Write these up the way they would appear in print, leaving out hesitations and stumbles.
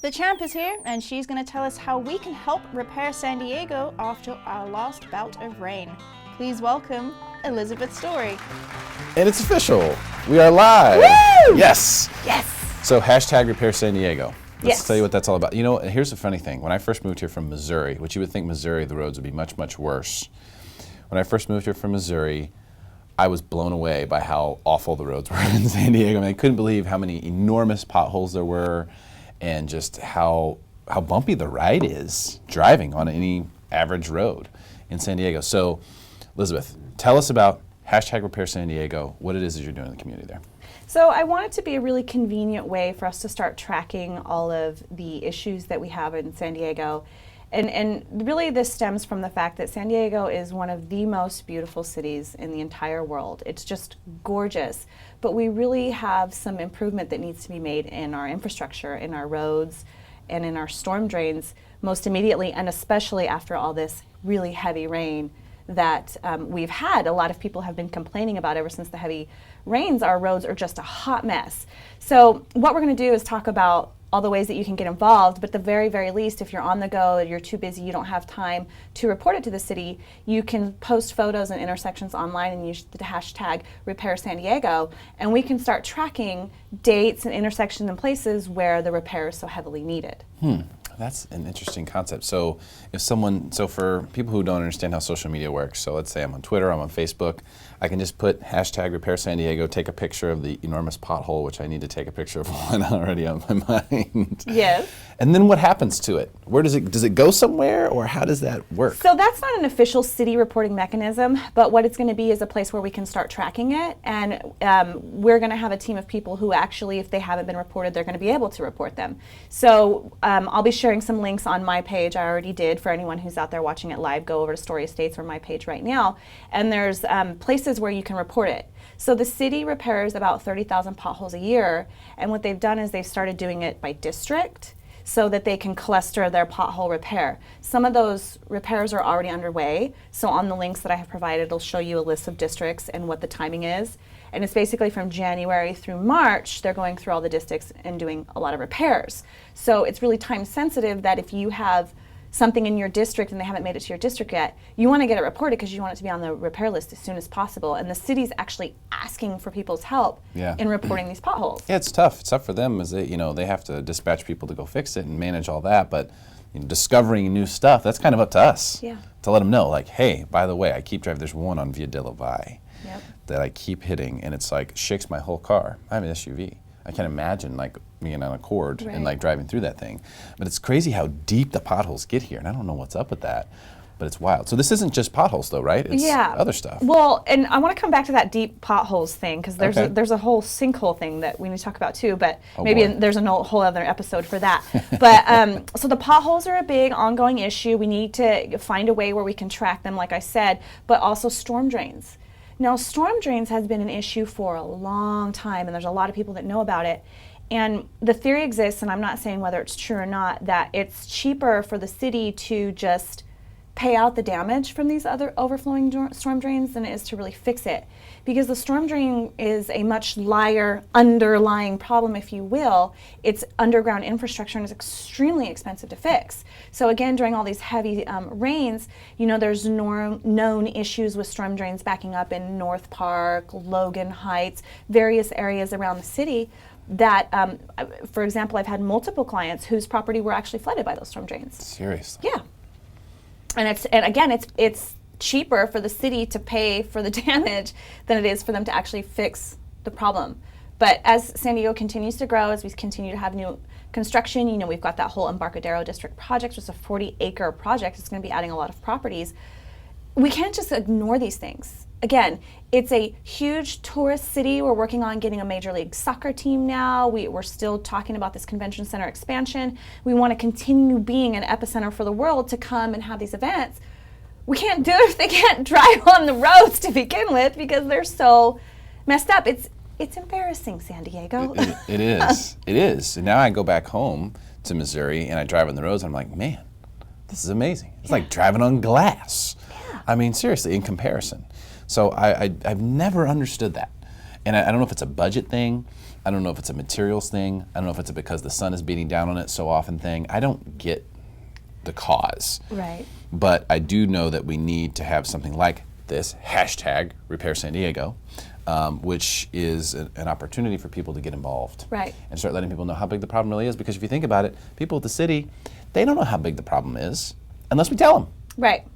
The champ is here, and she's going to tell us how we can help repair San Diego after our last bout of rain. Please welcome Elizabeth Story. And it's official. We are live. Woo! Yes. Yes. So hashtag RepairSanDiego. Let's Yes. tell you what that's all about. You know, here's the funny thing. When I first moved here from Missouri, which you would think Missouri, the roads would be much, much worse. When I first moved here from Missouri, I was blown away by how awful the roads were in San Diego. I mean, I couldn't believe how many enormous potholes there were and just how bumpy the ride is driving on any average road in San Diego. So, Elizabeth, tell us about hashtag RepairSanDiego, what it is that you're doing in the community there. So I want it to be a really convenient way for us to start tracking all of the issues that we have in San Diego. And really this stems from the fact that San Diego is one of the most beautiful cities in the entire world. It's just gorgeous, but we really have some improvement that needs to be made in our infrastructure, in our roads, and in our storm drains most immediately, and especially after all this really heavy rain that we've had. A lot of people have been complaining about ever since the heavy rains. Our roads are just a hot mess. So what we're going to do is talk about all the ways that you can get involved, but at the very, very least, if you're on the go, you're too busy, you don't have time to report it to the city, you can post photos and intersections online and use the hashtag RepairSanDiego, and we can start tracking dates and intersections and places where the repair is so heavily needed. That's an interesting concept. So for people who don't understand how social media works, so let's say I'm on Twitter, I'm on Facebook, I can just put hashtag RepairSanDiego, take a picture of the enormous pothole, which I need to take a picture of one already on my mind. Yes. And then what happens to it? Where does it go somewhere, or how does that work? So that's not an official city reporting mechanism, but what it's going to be is a place where we can start tracking it, and we're going to have a team of people who actually, if they haven't been reported, they're going to be able to report them. So I'll be sharing some links on my page. I already did. For anyone who's out there watching it live, go over to Story Estates or my page right now, and there's places where you can report it. So the city repairs about 30,000 potholes a year, and what they've done is they've started doing it by district, so that they can cluster their pothole repair. Some of those repairs are already underway, so on the links that I have provided, it'll show you a list of districts and what the timing is. And it's basically from January through March, they're going through all the districts and doing a lot of repairs. So it's really time sensitive that if you have something in your district and they haven't made it to your district yet, you want to get it reported because you want it to be on the repair list as soon as possible. And the city's actually asking for people's help in reporting these potholes. Yeah, it's tough. It's tough for them as they have to dispatch people to go fix it and manage all that. But discovering new stuff, that's kind of up to us to let them know, like, hey, by the way, I keep driving. There's one on Via de la Valle that I keep hitting, and it's like shakes my whole car. I have an SUV. I can't imagine like being on a cord and like driving through that thing. But it's crazy how deep the potholes get here, and I don't know what's up with that, but it's wild. So this isn't just potholes though, right? It's other stuff. Well, and I want to come back to that deep potholes thing, because there's a whole sinkhole thing that we need to talk about too, but there's a whole other episode for that. But so the potholes are a big ongoing issue. We need to find a way where we can track them, like I said, but also storm drains. Now, storm drains has been an issue for a long time, and there's a lot of people that know about it. And the theory exists, and I'm not saying whether it's true or not, that it's cheaper for the city to just pay out the damage from these other overflowing storm drains than it is to really fix it. Because the storm drain is a much larger underlying problem, if you will. It's underground infrastructure and is extremely expensive to fix. So again, during all these heavy rains, there's known issues with storm drains backing up in North Park, Logan Heights, various areas around the city that, for example, I've had multiple clients whose property were actually flooded by those storm drains. Seriously? Yeah. And again, it's cheaper for the city to pay for the damage than it is for them to actually fix the problem. But as San Diego continues to grow, as we continue to have new construction, we've got that whole Embarcadero District project, which is a 40-acre project. It's going to be adding a lot of properties. We can't just ignore these things. Again, it's a huge tourist city. We're working on getting a Major League Soccer team now. We're still talking about this convention center expansion. We want to continue being an epicenter for the world to come and have these events. We can't do it if they can't drive on the roads to begin with because they're so messed up. It's embarrassing, San Diego. It is. It is. And now I go back home to Missouri and I drive on the roads and I'm like, man, this is amazing. It's like driving on glass. Yeah. I mean, seriously, in comparison. So I've never understood that. And I don't know if it's a budget thing I don't know if it's a materials thing. I don't know if it's because the sun is beating down on it so often thing. I don't get the cause. Right. But I do know that we need to have something like this hashtag RepairSanDiego, which is an opportunity for people to get involved. Right. And start letting people know how big the problem really is. Because if you think about it, people at the city, they don't know how big the problem is unless we tell them. Right.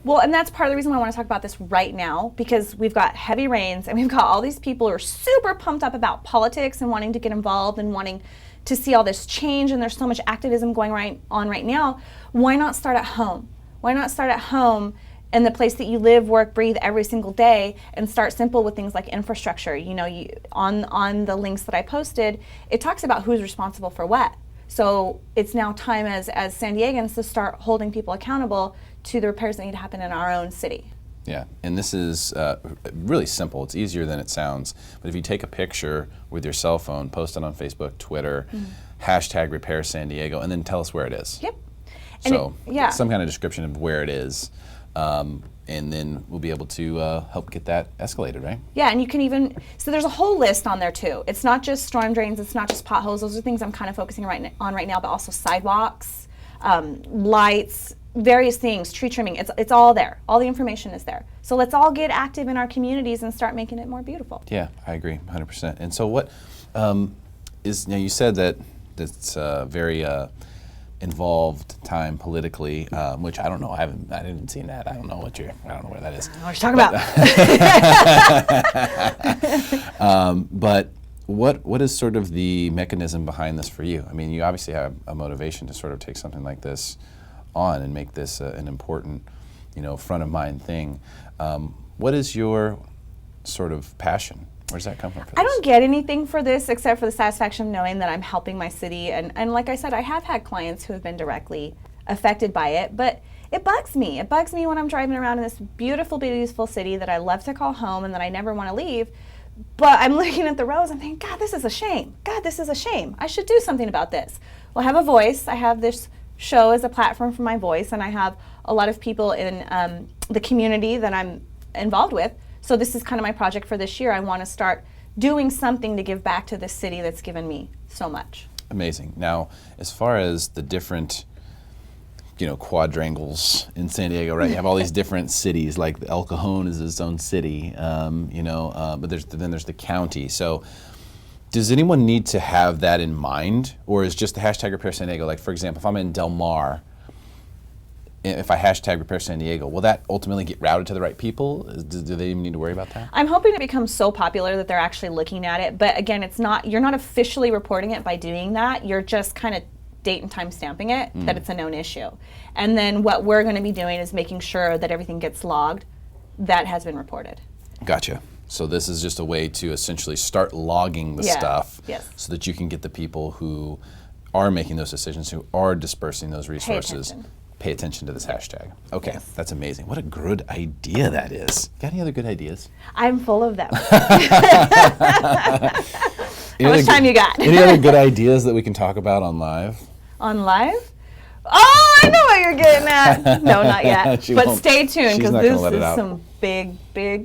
Well, and that's part of the reason why I want to talk about this right now, because we've got heavy rains and we've got all these people who are super pumped up about politics and wanting to get involved and wanting to see all this change, and there's so much activism going on right now. Why not start at home? Why not start at home in the place that you live, work, breathe every single day, and start simple with things like infrastructure? You know, on the links that I posted, it talks about who's responsible for what. So it's now time as San Diegans to start holding people accountable to the repairs that need to happen in our own city. Yeah, and this is really simple. It's easier than it sounds. But if you take a picture with your cell phone, post it on Facebook, Twitter, hashtag RepairSanDiego, and then tell us where it is. Yep. So some kind of description of where it is, and then we'll be able to help get that escalated, right? Yeah, and you can even, so there's a whole list on there too. It's not just storm drains, it's not just potholes. Those are things I'm kind of focusing on right now, but also sidewalks, lights, various things, tree trimming. It's all there. All the information is there. So let's all get active in our communities and start making it more beautiful. Yeah, I agree, 100%. And so what is, now you said that it's very involved time politically, which I don't know. I didn't see that. I don't know where that is. I don't know what you're talking about. But what is sort of the mechanism behind this for you? I mean, you obviously have a motivation to sort of take something like this on and make this an important, front of mind thing. What is your sort of passion? Where does that come from? I don't get anything for this except for the satisfaction of knowing that I'm helping my city. And like I said, I have had clients who have been directly affected by it, but it bugs me. It bugs me when I'm driving around in this beautiful, beautiful city that I love to call home and that I never want to leave. But I'm looking at the roads and thinking, God, this is a shame. God, this is a shame. I should do something about this. Well, I have a voice. I have this show as a platform for my voice, and I have a lot of people in the community that I'm involved with. So this is kind of my project for this year. I want to start doing something to give back to this city that's given me so much. Amazing. Now, as far as the different, quadrangles in San Diego, right? You have all these different cities, like El Cajon is its own city, but there's the county. So does anyone need to have that in mind, or is just the hashtag RepairSanDiego, like for example, if I'm in Del Mar, if I hashtag RepairSanDiego, will that ultimately get routed to the right people? Do they even need to worry about that? I'm hoping it becomes so popular that they're actually looking at it, but again, you're not officially reporting it by doing that. You're just kind of date and time stamping it that it's a known issue. And then what we're going to be doing is making sure that everything gets logged that has been reported. Gotcha. So this is just a way to essentially start logging the stuff so that you can get the people who are making those decisions, who are dispersing those resources, pay attention to this hashtag. Okay, that's amazing. What a good idea that is. Got any other good ideas? I'm full of them. How much time you got? Any other good ideas that we can talk about on live? On live? Oh, I know what you're getting at. No, not yet. But stay tuned, because this is some big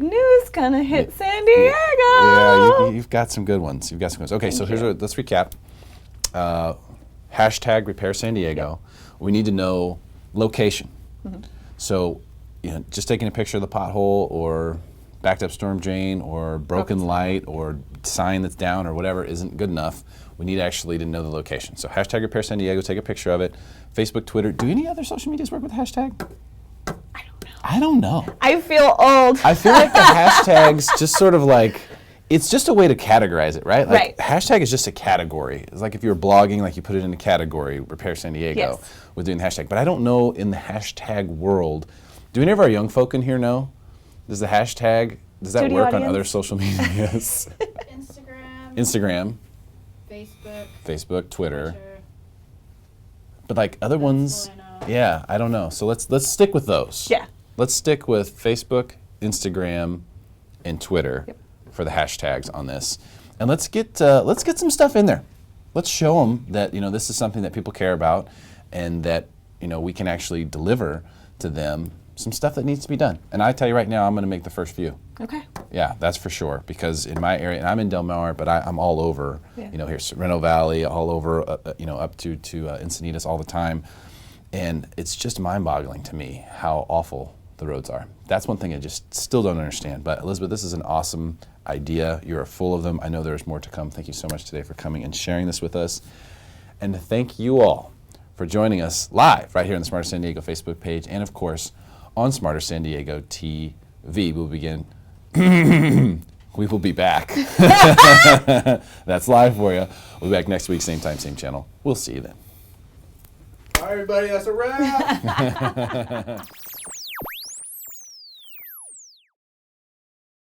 news gonna hit San Diego. Yeah, you've got some good ones. Okay, so let's recap. Hashtag RepairSanDiego. Yep. We need to know location. So, just taking a picture of the pothole or backed up storm drain or broken light or sign that's down or whatever isn't good enough. We need actually to know the location. So hashtag RepairSanDiego, take a picture of it. Facebook, Twitter. Do any other social medias work with hashtag? I don't know. I feel old. I feel like the hashtags just sort of like, it's just a way to categorize it, right? Like hashtag is just a category. It's like if you're blogging, like you put it in a category, RepairSanDiego, with doing the hashtag. But I don't know in the hashtag world, do any of our young folk in here know? Does the hashtag, does that work on other social medias? Instagram. Facebook, Twitter. But like other ones, I don't know. So let's stick with those. Yeah. Let's stick with Facebook, Instagram, and Twitter for the hashtags on this, and let's get some stuff in there. Let's show them that this is something that people care about, and that we can actually deliver to them some stuff that needs to be done. And I tell you right now, I'm going to make the first few. Okay. Yeah, that's for sure. Because in my area, and I'm in Del Mar, but I'm all over. Yeah. You know, here Sorrento Valley, all over. You know, up to Encinitas all the time, and it's just mind-boggling to me how awful the roads are. That's one thing I just still don't understand. But Elizabeth, this is an awesome idea. You're full of them. I know there's more to come. Thank you so much today for coming and sharing this with us. And thank you all for joining us live right here on the Smarter San Diego Facebook page, and of course on Smarter San Diego TV. We will be back. That's live for you. We'll be back next week, same time, same channel. We'll see you then. All right, everybody, that's a wrap.